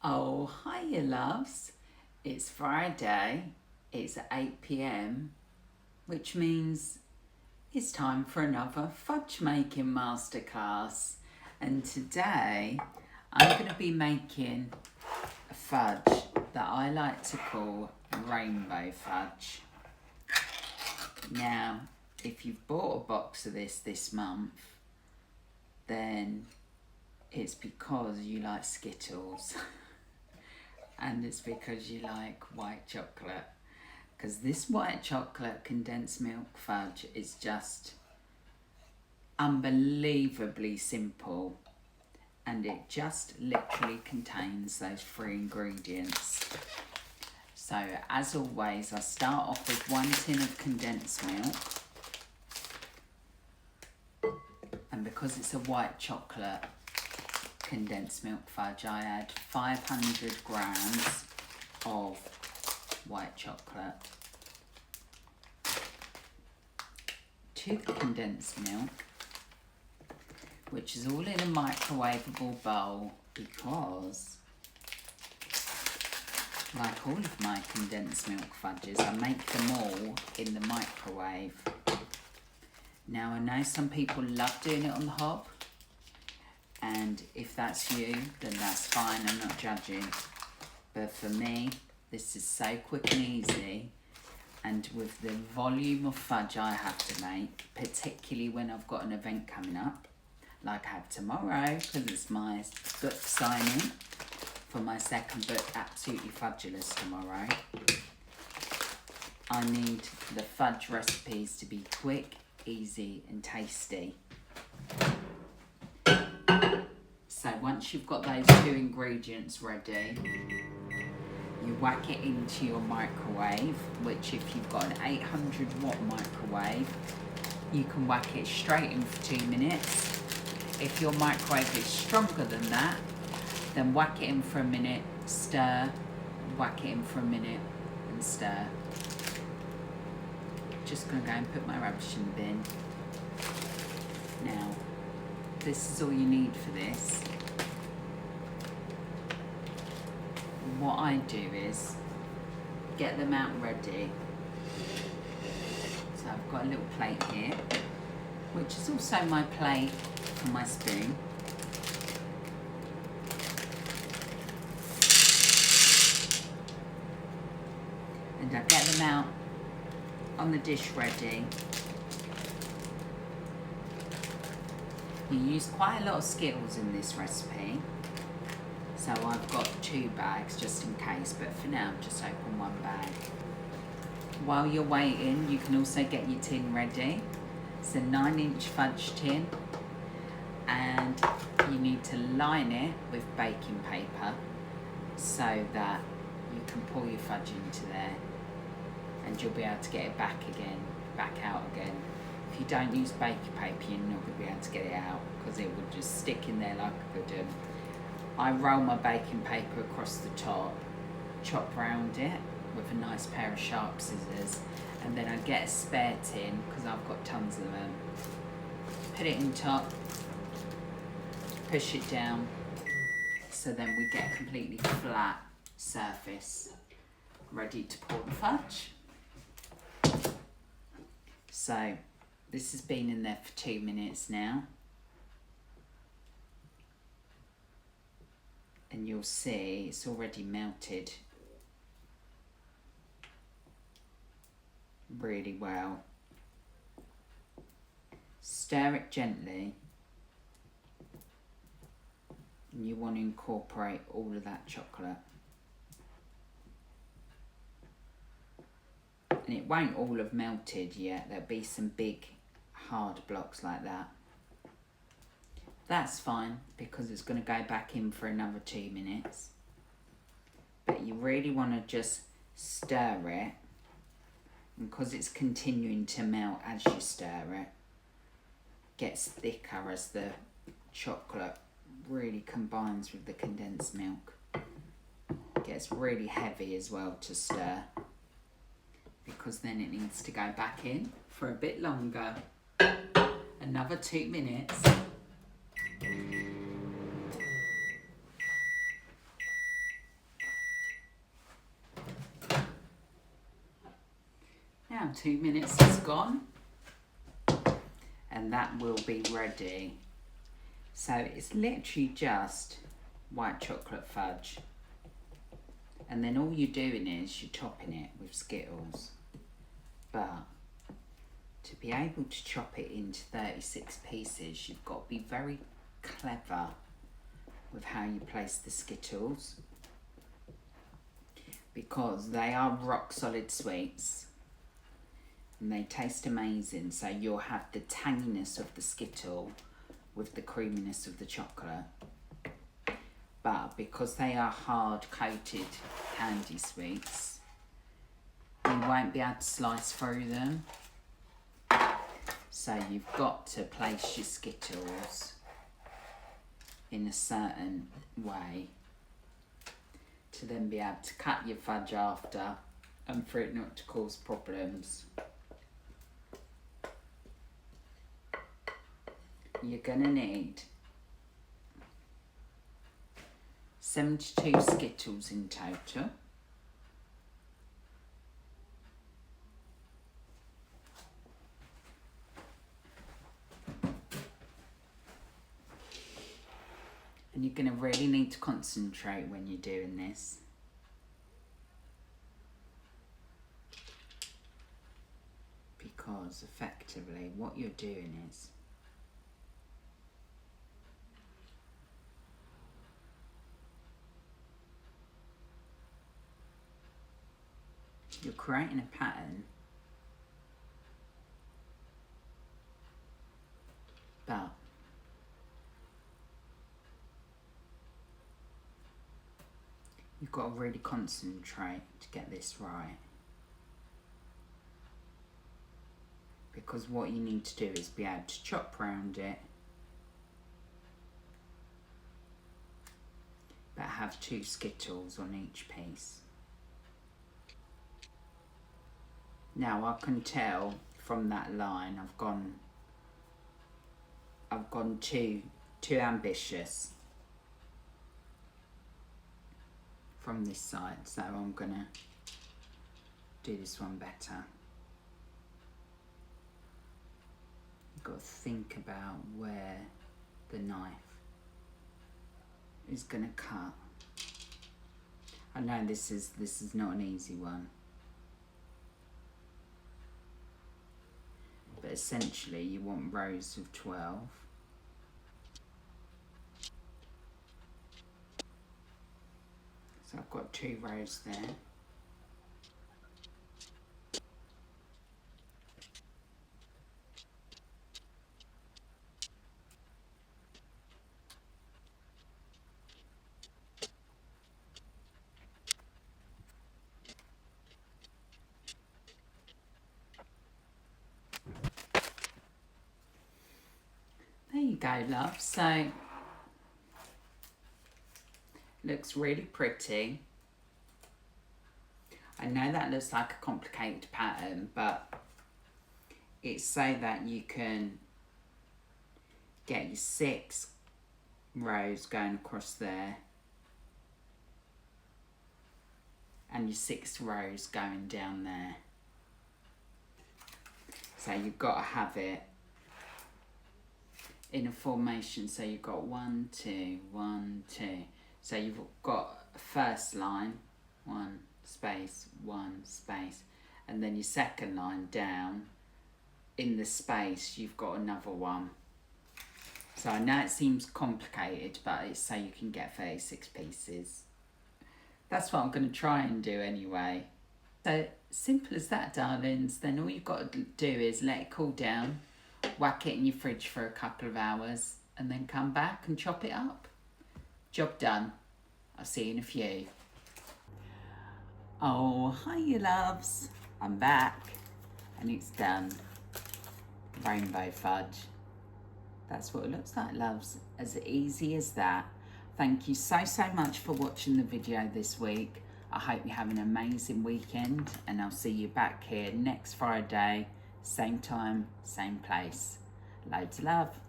Oh, hiya, loves. It's Friday. It's 8 p.m, which means it's time for another fudge making masterclass. And today I'm going to be making a fudge that I like to call Rainbow Fudge. Now, if you've bought a box of this month, then it's because you like Skittles. And it's because you like white chocolate. Because this white chocolate condensed milk fudge is just unbelievably simple. And it just literally contains those 3 ingredients. So as always, I start off with 1 tin of condensed milk. And because it's a white chocolate condensed milk fudge, I add 500 grams of white chocolate to the condensed milk, which is all in a microwavable bowl, because like all of my condensed milk fudges, I make them all in the microwave. Now, I know some people love doing it on the hob, and if that's you, then that's fine, I'm not judging. But for me, this is so quick and easy, and with the volume of fudge I have to make, particularly when I've got an event coming up, like I have tomorrow, because it's my book signing for my second book, Absolutely Fudulous, tomorrow. I need the fudge recipes to be quick, easy and tasty. So once you've got those 2 ingredients ready, you whack it into your microwave, which if you've got an 800 watt microwave, you can whack it straight in for 2 minutes. If your microwave is stronger than that, then whack it in for a minute, stir, whack it in for a minute and stir. Just gonna go and put my rubbish in the bin. Now, this is all you need for this. What I do is get them out ready. So I've got a little plate here, which is also my plate for my spoon. And I get them out on the dish ready. You use quite a lot of Skittles in this recipe, so I've got 2 bags just in case, but for now I've just opened 1 bag. While you're waiting, you can also get your tin ready. It's a 9-inch fudge tin, and you need to line it with baking paper so that you can pour your fudge into there, and you'll be able to get it back out again. If you don't use baking paper, you're not going to be able to get it out, because it would just stick in there like a good one. I roll my baking paper across the top, chop round it with a nice pair of sharp scissors, and then I get a spare tin, because I've got tons of them. Put it in top, push it down, so then we get a completely flat surface, ready to pour the fudge. So this has been in there for 2 minutes now, and you'll see it's already melted really well. Stir it gently, and you want to incorporate all of that chocolate. And it won't all have melted yet, there'll be some big hard blocks like that. That's fine, because it's going to go back in for another 2 minutes. But you really want to just stir it, and because it's continuing to melt as you stir it, gets thicker as the chocolate really combines with the condensed milk. It gets really heavy as well to stir, because then it needs to go back in for a bit longer. Another 2 minutes. Now 2 minutes has gone and that will be ready. So it's literally just white chocolate fudge. And then all you're doing is you're topping it with Skittles. But to be able to chop it into 36 pieces, you've got to be very clever with how you place the Skittles, because they are rock solid sweets and they taste amazing. So you'll have the tanginess of the Skittle with the creaminess of the chocolate. But because they are hard coated candy sweets, you won't be able to slice through them. So you've got to place your Skittles in a certain way to then be able to cut your fudge after and for it not to cause problems. You're gonna need 72 Skittles in total. And you're going to really need to concentrate when you're doing this. Because effectively what you're doing is you're creating a pattern, but you've got to really concentrate to get this right. Because what you need to do is be able to chop round it, but have 2 Skittles on each piece. Now I can tell from that line I've gone too ambitious from this side, so I'm gonna do this one better. You've got to think about where the knife is gonna cut. I know this is not an easy one, but essentially you want rows of 12. So I've got 2 rows there. There you go, love. So looks really pretty. I know that looks like a complicated pattern, but it's so that you can get your 6 rows going across there and your 6 rows going down there. So you've got to have it in a formation. So you've got 1, 2, 1, 2. So you've got a first line, 1 space, 1 space, and then your second line down in the space you've got another one. So I know it seems complicated, but it's so you can get 36 pieces. That's what I'm going to try and do anyway. So simple as that, darlings. Then all you've got to do is let it cool down, whack it in your fridge for a couple of hours, and then come back and chop it up. Job done. I'll see you in a few. Oh, hi you loves. I'm back and it's done. Rainbow fudge. That's what it looks like, loves. As easy as that. Thank you so much for watching the video this week. I hope you have an amazing weekend, and I'll see you back here next Friday, same time, same place. Loads of love.